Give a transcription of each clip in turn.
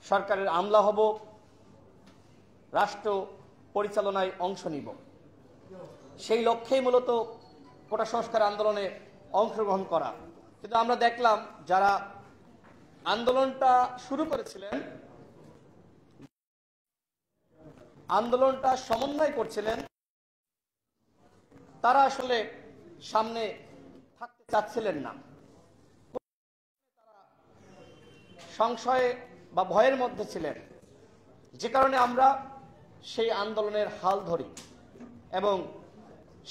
সরকারের আমলা হব, রাষ্ট্র পরিচালনায় অংশ নিব। সেই লক্ষ্যেই মূলত কোটা সংস্কার আন্দোলনে অংশগ্রহণ করা। কিন্তু আমরা দেখলাম যারা আন্দোলনটা শুরু করেছিলেন, আন্দোলনটা সমন্বয় করছিলেন, তারা আসলে সামনে থাকতে চাচ্ছিলেন না। তারা সংশয়ে বা ভয়ের মধ্যে ছিলেন, যে কারণে আমরা সেই আন্দোলনের হাল ধরি এবং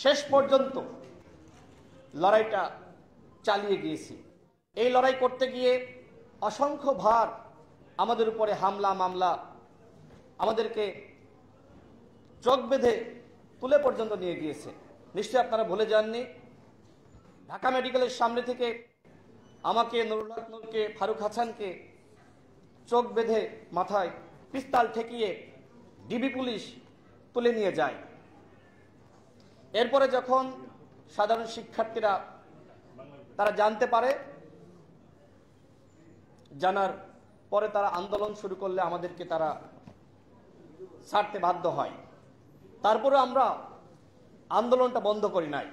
শেষ পর্যন্ত লড়াইটা চালিয়ে গিয়েছি। এই লড়াই করতে গিয়ে অসংখ্য ভার আমাদের উপরে হামলা মামলা, আমাদেরকে চোখ বেঁধে তুলে পর্যন্ত নিয়ে গিয়েছে। নিশ্চয়ই আপনারা ভুলে যাননি, ঢাকা মেডিকেলের সামনে থেকে আমাকে, নুরুল হক নূরকে, ফারুক হাসানকে চোখ বেঁধে মাথায় পিস্তল ঠেকিয়ে ডিবি পুলিশ তুলে নিয়ে যায়। এরপরে যখন সাধারণ শিক্ষার্থীরা তারা জানতে পারে, জানার পরে তারা আন্দোলন শুরু করলে আমাদেরকে তারা ছাড়তে বাধ্য হয়। তারপরে আমরা আন্দোলনটা বন্ধ করি নাই।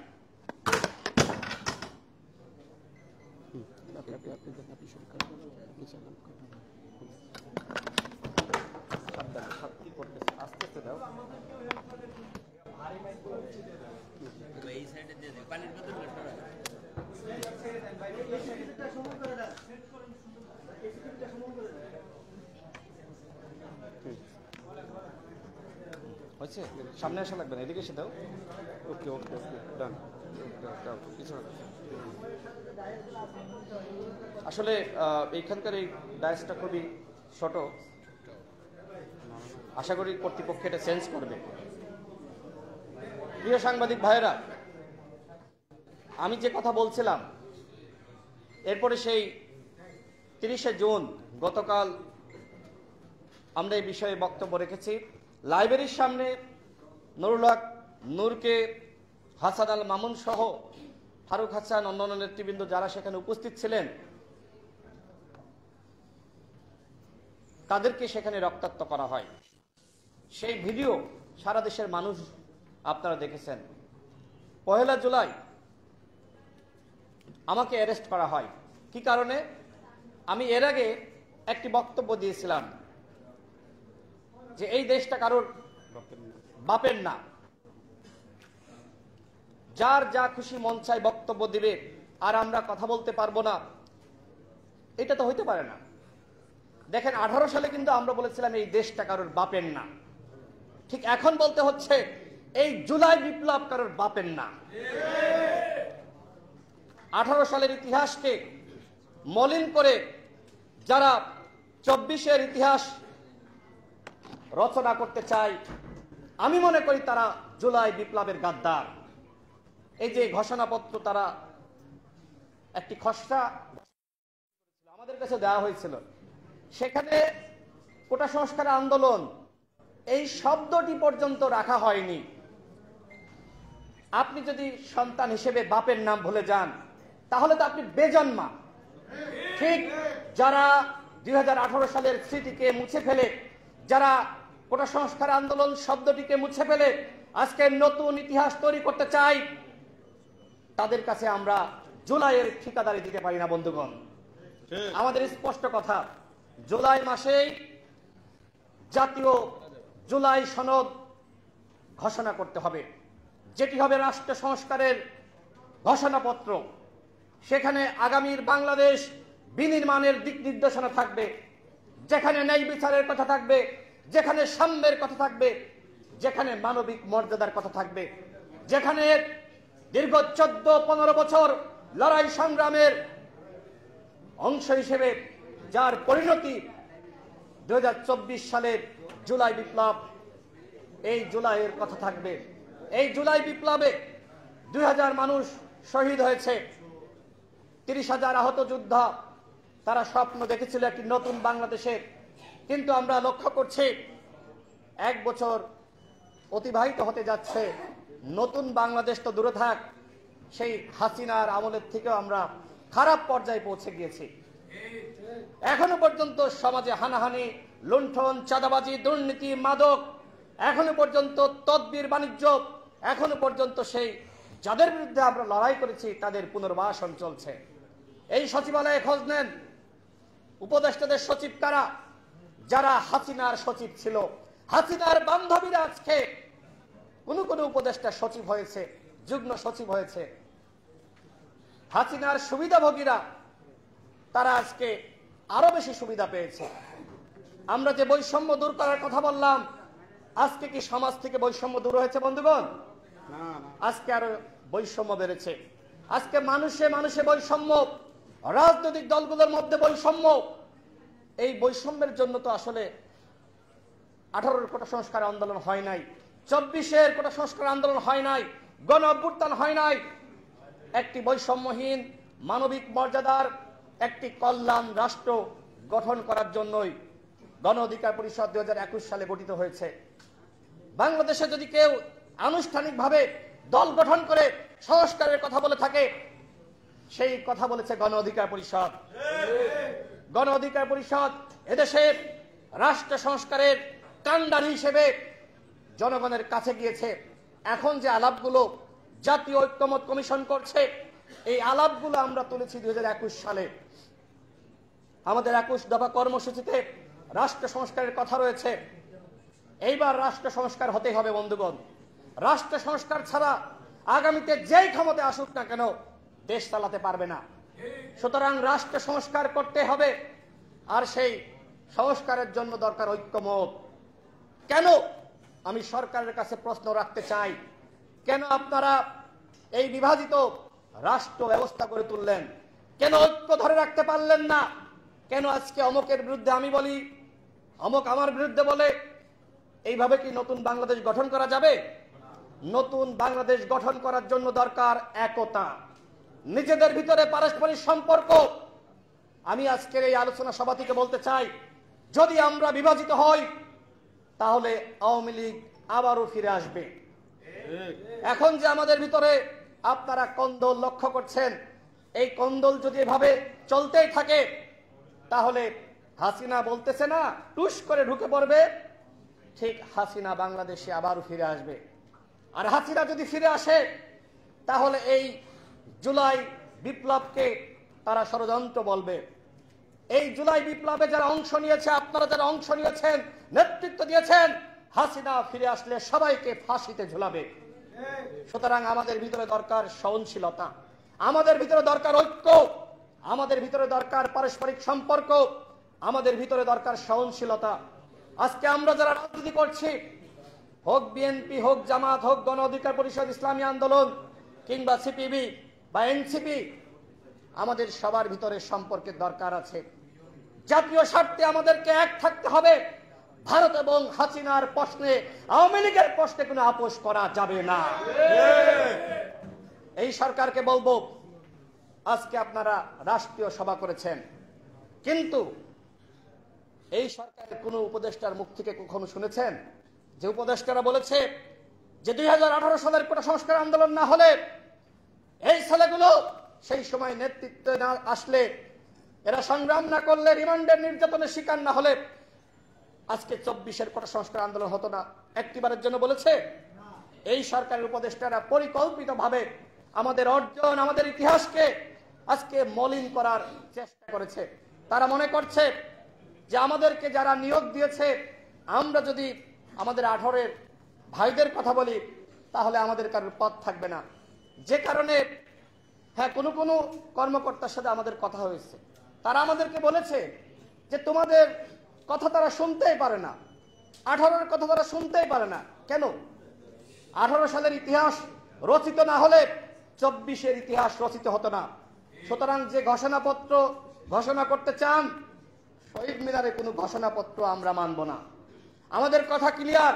হয়েছে, সামনে আসা লাগবে না, এদিকে এসে দাও। ওকে ওকে ওকে, ডান। আসলে এইখানকার এই ডায়াসটা খুবই ছোট, আশা করি কর্তৃপক্ষ এটা চেঞ্জ করবে। প্রিয় সাংবাদিক ভাইয়েরা, আমি যে কথা বলছিলাম, এরপরে সেই 30শে জুন গতকাল আমরা এই বিষয়ে বক্তব্য রেখেছি। লাইব্রেরির সামনে নুরুল হক নূরকে, হাসান আল মামুন সহ ফারুক হাসান, অন্যান্য নেতৃবৃন্দ যারা সেখানে উপস্থিত ছিলেন, তাদেরকে সেখানে রক্তাক্ত করা হয়। সেই ভিডিও সারা দেশের মানুষ আপনারা দেখেছেন। 1 জুলাই আমাকে অ্যারেস্ট করা হয়। কি কারণে? আমি এর আগে একটি বক্তব্য দিয়েছিলাম যে এই দেশটা কারোর বাপের না, যার যা খুশি মন চায় বক্তব্য দিবে আর আমরা কথা বলতে পারবো না, এটা তো হইতে পারে না। দেখেন, 18 সালে কিন্তু আমরা বলেছিলাম এই দেশটা কারোর বাপের না। ঠিক এখন বলতে হচ্ছে এই জুলাই বিপ্লব কারোর বাপের না। 18 সালের ইতিহাসকে মলিন করে যারা 24-এর ইতিহাস রচনা করতে চায়, আমি মনে করি তারা জুলাই বিপ্লবের গাদ্দার। এই যে ঘোষণাপত্র, তারা একটি খসড়া আমাদের কাছে দেওয়া হয়েছিল, সেখানে কোটা সংস্কার আন্দোলন এই শব্দটি পর্যন্ত রাখা হয়নি। আপনি যদি সন্তান হিসেবে বাপের নাম ভুলে যান, তাহলে তো আপনি বেজন্মা। ঠিক যারা 2018 সালের স্মৃতিকে মুছে ফেলে, যারা কোটা সংস্কার আন্দোলন শব্দটিকে মুছে ফেলে আজকে নতুন ইতিহাস তৈরি করতে চাই, তাদের কাছে আমরা জুলাইয়ের ঠিকাদারি দিতে পারি না বন্ধুগণ। আমাদের স্পষ্ট কথা, জুলাই মাসেই জাতীয় জুলাই সনদ ঘোষণা করতে হবে, যেটি হবে রাষ্ট্র সংস্কারের ঘোষণাপত্র। সেখানে আগামীর বাংলাদেশ বিনির্মাণের দিক নির্দেশনা থাকবে, যেখানে ন্যায় বিচারের কথা থাকবে, যেখানে সাম্যের কথা থাকবে, যেখানে মানবিক মর্যাদার কথা থাকবে, যেখানে দীর্ঘ 14-15 বছর লড়াই সংগ্রামের অংশ হিসেবে যার পরিণতি 2024 সালের জুলাই বিপ্লব, এই জুলাইয়ের কথা থাকবে। এই জুলাই বিপ্লবে 2000 মানুষ শহীদ হয়েছে, 30,000 আহত যোদ্ধা। তারা স্বপ্ন দেখেছিল একটি নতুন বাংলাদেশের, কিন্তু আমরা লক্ষ্য করছি 1 বছর অতিবাহিত হতে যাচ্ছে, নতুন বাংলাদেশ তো দূরে থাক, সেই হাসিনার আমলের থেকেও আমরা খারাপ পর্যায়ে পৌঁছে গিয়েছি। এখনো পর্যন্ত সমাজে হানাহানি, লুণ্ঠন, চাঁদাবাজি, দুর্নীতি, মাদক, এখনো পর্যন্ত তদবির বাণিজ্য, এখনো পর্যন্ত সেই যাদের বিরুদ্ধে আমরা লড়াই করেছি তাদের পুনর্বাসন চলছে। এই সচিবালয়ে খোঁজ নেন উপদেষ্টাদের সচিব কারা, যারা হাসিনার সচিব ছিল। হাসিনার বান্ধবীরা আজকে কোন উপদেষ্টা সচিব হয়েছে, যুগ্ম সচিব হয়েছে। হাসিনার সুবিধাভোগীরা তারা আজকে আরো বেশি সুবিধা পেয়েছে। আমরা যে বৈষম্য দূর করার কথা বললাম, আজকে কি সমাজ থেকে বৈষম্য দূর হয়েছে বন্ধুগণ? আজকে আরো বৈষম্য বেড়েছে। আজকে মানুষে মানুষে বৈষম্য, রাজনৈতিক দলগুলোর মধ্যে বৈষম্য। এই বৈষম্যের জন্য তো আসলে 18-র কোটা সংস্কার আন্দোলন হয় নাই, 24-এর কোটা সংস্কার আন্দোলন হয় নাই, গণ অভ্যুত্থান হয় নাই। একটি বৈষম্যহীন মানবিক মর্যাদার একটি কল্যাণ রাষ্ট্র গঠন করার জন্যই গণ অধিকার পরিষদ 2021 সালে গঠিত হয়েছে। বাংলাদেশে যদি কেউ আনুষ্ঠানিকভাবে দল গঠন করে সংস্কারের কথা বলে থাকে, সেই কথা বলেছে গণ অধিকার পরিষদ। গণ অধিকার পরিষদ এদেশের রাষ্ট্র সংস্কারের কাণ্ডারি হিসেবে জনগণের কাছে গিয়েছে। এখন যে আলাপগুলো জাতীয় ঐক্যমত কমিশন করছে, এই আলাপগুলো আমরা তুলেছি 2021 সালে। আমাদের 21 দফা কর্মসূচিতে রাষ্ট্র সংস্কারের কথা রয়েছে। এইবার রাষ্ট্র সংস্কার হতেই হবে বন্ধুগণ। রাষ্ট্র সংস্কার ছাড়া আগামীতে যেই ক্ষমতা আসুক না কেন দেশ চালাতে পারবে না। সুতরাং রাষ্ট্র সংস্কার করতে হবে, আর সেই সংস্কারের জন্য দরকার ঐক্যমত। কেন, আমি সরকারের কাছে প্রশ্ন রাখতে চাই, কেন আপনারা এই বিভাজিত রাষ্ট্র ব্যবস্থা করে তুললেন? কেন ঐক্য ধরে রাখতে পারলেন না? কেন আজকে অমকের বিরুদ্ধে আমি বলি, অমক আমার বিরুদ্ধে বলে? এইভাবে কি নতুন বাংলাদেশ গঠন করা যাবে? নতুন বাংলাদেশ গঠন করার জন্য দরকার একতা, নিজেদের ভিতরে পারস্পরিক সম্পর্ক। আমি আজকের এই আলোচনা সভা থেকে বলতে চাই, যদি আমরা বিভাজিত হই তাহলে আওয়ামী লীগ আবারও ফিরে আসবে। এখন যে আমাদের ভিতরে আপনারা কোন্দল লক্ষ্য করছেন, এই কোন্দল যদি এভাবে চলতেই থাকে তাহলে হাসিনা বলতেছে না টুস করে ঢুকে পড়বে, ঠিক হাসিনা বাংলাদেশে আবারও ফিরে আসবে। আর হাসিনা যদি ফিরে আসে তাহলে এই জুলাই বিপ্লবকে তারা ষড়যন্ত্র বলবে। এই জুলাই বিপ্লবে যারা অংশ নিয়েছে, আপনারা যারা অংশ নিয়েছেন, নেতৃত্ব দিয়েছেন, হাসিনা ফিরে আসলে সবাইকে ফাঁসিতে ঝুলাবে। সুতরাং আমাদের ভিতরে দরকার সহনশীলতা, আমাদের ভিতরে দরকার ঐক্য, আমাদের ভিতরে দরকার পারস্পরিক সম্পর্ক, আমাদের ভিতরে দরকার সহনশীলতা। আজকে আমরা যারা রাজনীতি করছি, হোক বিএনপি, হোক জামাত, হোক গণ অধিকার পরিষদ, ইসলামী আন্দোলন কিংবা সিপিবি বা এনসিপি, আমাদের সবার ভিতরে সম্পর্কের দরকার আছে। জাতীয় স্বার্থে আমাদেরকে এক থাকতে হবে। ভারত এবং হাসিনার প্রশ্নে, আওয়ামী লীগের প্রশ্নে কোনো আপোষ করা যাবে না। এই সরকারকে বলবো, আজকে আপনারা রাষ্ট্রীয় সভা করেছেন, কিন্তু এই সরকারের কোন উপদেষ্টার মুখ থেকে কখনো শুনেছেন যে উপদেষ্টারা বলেছে যে 2018 সালের কোটা সংস্কার আন্দোলন না হলে, এই ছেলেগুলো সেই সময় নেতৃত্বে না আসলে, এরা সংগ্রাম না করলে, রিমান্ডের নির্যাতনের শিকার না হলে আজকে 24-এর কোটা সংস্কার আন্দোলন হতো না? একটিবারের জন্য বলেছে? এই সরকারের উপদেষ্টারা পরিকল্পিতভাবে আমাদের অর্জন, আমাদের ইতিহাসকে আজকে মলিন করার চেষ্টা করেছে। তারা মনে করছে যে আমাদেরকে যারা নিয়োগ দিয়েছে, আমরা যদি আমাদের 18-এর ভাইদের কথা বলি তাহলে আমাদের কারোর পদ থাকবে না। যে কারণে হ্যাঁ, কোনো কোনো কর্মকর্তার সাথে আমাদের কথা হয়েছে, তারা আমাদেরকে বলেছে যে তোমাদের কথা তারা শুনতেই পারে না, 18-এর কথা তারা শুনতেই পারে না। কেন? 18 সালের ইতিহাস রচিত না হলে 24-এর ইতিহাস রচিত হতো না। সুতরাং যে ঘোষণাপত্র ঘোষণা করতে চান, শহীদ মিনারে কোনো ঘোষণাপত্র আমরা মানব না। আমাদের কথা ক্লিয়ার,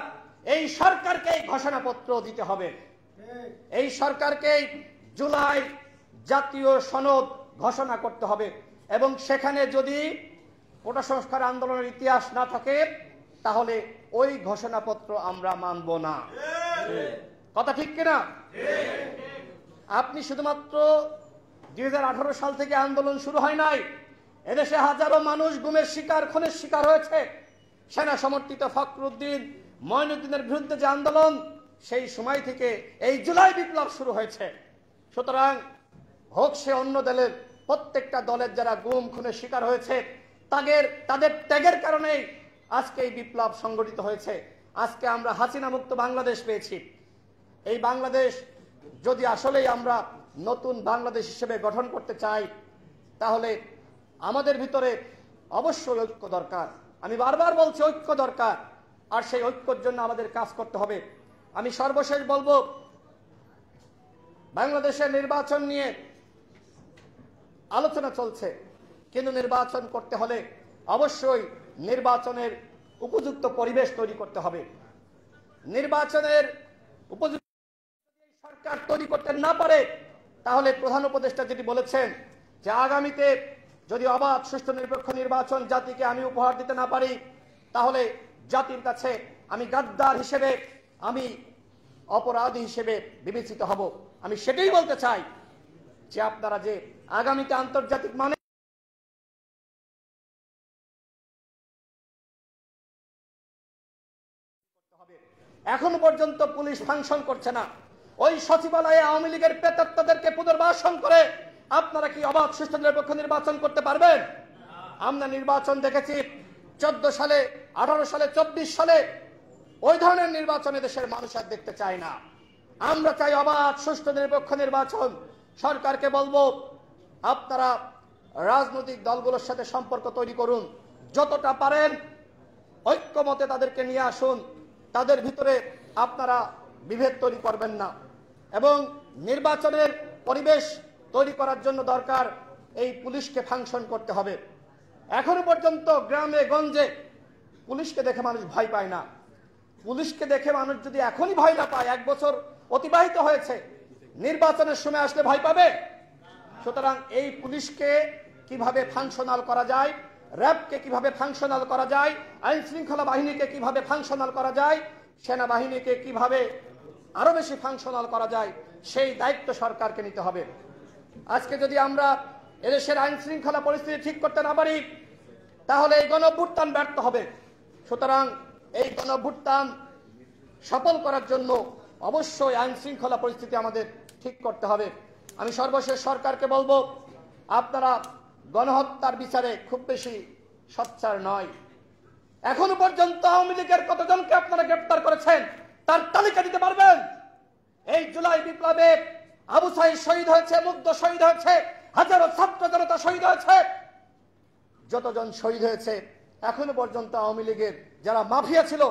এই সরকারকে এই ঘোষণাপত্র দিতে হবে। এই সরকারকে জুলাই জাতীয় সনদ ঘোষণা করতে হবে, এবং সেখানে যদি কোটা সংস্কার আন্দোলনের ইতিহাস না থাকে তাহলে ওই ঘোষণাপত্র আমরা মানব না। কথা ঠিক কিনা? আপনি শুধুমাত্র 2018 সাল থেকে আন্দোলন শুরু হয় নাই, এদেশে হাজারো মানুষ গুমের শিকার, খুনের শিকার হয়েছে। সেনা সমর্থিত ফখরুদ্দিন, মঈনুদ্দিনের বিরুদ্ধে যে আন্দোলন, সেই সময় থেকে এই জুলাই বিপ্লব শুরু হয়েছে। সুতরাং হোক সে অন্য দলের, প্রত্যেকটা দলের যারা গুম খুনের শিকার হয়েছে, তাদের ত্যাগের কারণেই আজকে এই বিপ্লব সংগঠিত হয়েছে। আজকে আমরা হাসিনা মুক্ত বাংলাদেশ পেয়েছি। এই বাংলাদেশ যদি আসলেই আমরা নতুন বাংলাদেশ হিসেবে গঠন করতে চাই, তাহলে আমাদের ভিতরে অবশ্যই ঐক্য দরকার। আমি বারবার বলছি ঐক্য দরকার, আর সেই ঐক্যের জন্য আমাদের কাজ করতে হবে। আমি সর্বশেষ বলবো, বাংলাদেশের নির্বাচন নিয়ে আলোচনা চলছে, কিন্তু নির্বাচন করতে হলে অবশ্যই নির্বাচনের উপযুক্ত পরিবেশ তৈরি করতে হবে। নির্বাচনের উপযুক্ত সরকার তৈরি করতে না পারে, তাহলে প্রধান উপদেষ্টা যেটি বলেছেন যে আগামীতে যদি অবাধ সুষ্ঠু নিরপেক্ষ নির্বাচন জাতিকে আমি উপহার দিতে না পারি, তাহলে জাতির কাছে আমি গাদ্দার হিসেবে, আমি অপরাধী হিসেবে বিবেচিত হব। আমি সেটাই বলতে চাই যে আপনারা যে আগামীতে আন্তর্জাতিক মানে এখনো পর্যন্ত পুলিশ ফাংশন করছে না। ওই সচিবালয়ে আওয়ামী লীগের প্রেতাত্মাদেরকে পুনর্বাসন করে আপনারা কি অবাধ সুষ্ঠু নিরপেক্ষ নির্বাচন করতে পারবেন? আমরা নির্বাচন দেখেছি 14 সালে, 18 সালে, 24 সালে। ওই ধরনের নির্বাচনে দেশের মানুষ আর দেখতে চায় না। আমরা চাই অবাধ সুষ্ঠু নিরপেক্ষ নির্বাচন। সরকারকে বলবো, আপনারা রাজনৈতিক দলগুলোর সাথে সম্পর্ক তৈরি করুন, যতটা পারেন ঐক্যমতে তাদেরকে নিয়ে আসুন। তাদের ভিতরে আপনারা বিভেদ তৈরি করবেন না, এবং নির্বাচনের পরিবেশ তৈরি করার জন্য দরকার এই পুলিশকে ফাংশন করতে হবে। এখনো পর্যন্ত গ্রামে গঞ্জে পুলিশকে দেখে মানুষ ভয় পায় না। পুলিশকে দেখে মানুষ যদি এখনই ভয় না পায়, 1 বছর অতিবাহিত হয়েছে, নির্বাচনের সময় আসলে ভয় পাবে? সুতরাং এই পুলিশকে কিভাবে ফাংশনাল করা যায়, র্যাবকে কিভাবে ফাংশনাল করা যায়, আইন শৃঙ্খলা বাহিনীকে কিভাবে ফাংশনাল করা যায়, সেনাবাহিনীকে কিভাবে আরো বেশি ফাংশনাল করা যায়, সেই দায়িত্ব সরকারকে নিতে হবে। আজকে যদি আমরা এদেশের আইন শৃঙ্খলা পরিস্থিতি ঠিক করতে না পারি, তাহলে এই গণঅভ্যুত্থান ব্যর্থ হবে। সুতরাং এই গণঅভ্যুত্থান সফল করার জন্য অবশ্যই আইন শৃঙ্খলা পরিস্থিতি আমাদের ঠিক করতে হবে। আমি সর্বশেষ সরকারকে বলবো, আপনারা গণহত্যার বিচারে খুব বেশি সোচ্চার নয়। এখনো পর্যন্ত আওয়ামী লীগের কতজনকে আপনারা গ্রেফতার করেছেন তার তালিকা দিতে পারবেন? এই জুলাই বিপ্লবে আবু সাঈদ শহীদ হয়েছে, মুগ্ধ শহীদ হয়েছে, হাজারো ছাত্র জনতা শহীদ হয়েছে। যতজন শহীদ হয়েছে, এখনো পর্যন্ত আওয়ামী লীগের যারা মাফিয়া ছিল,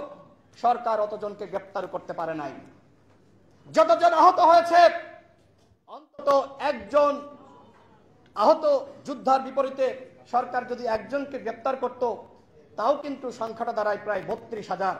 সরকার অতজনকে গ্রেফতার করতে পারে নাই। যতজন আহত হয়েছে, অন্তত একজন আহত যোদ্ধার বিপরীতে সরকার যদি একজনকে গ্রেফতার করত, তাও কিন্তু সংখ্যাটা দাঁড়ায় প্রায় 32,000।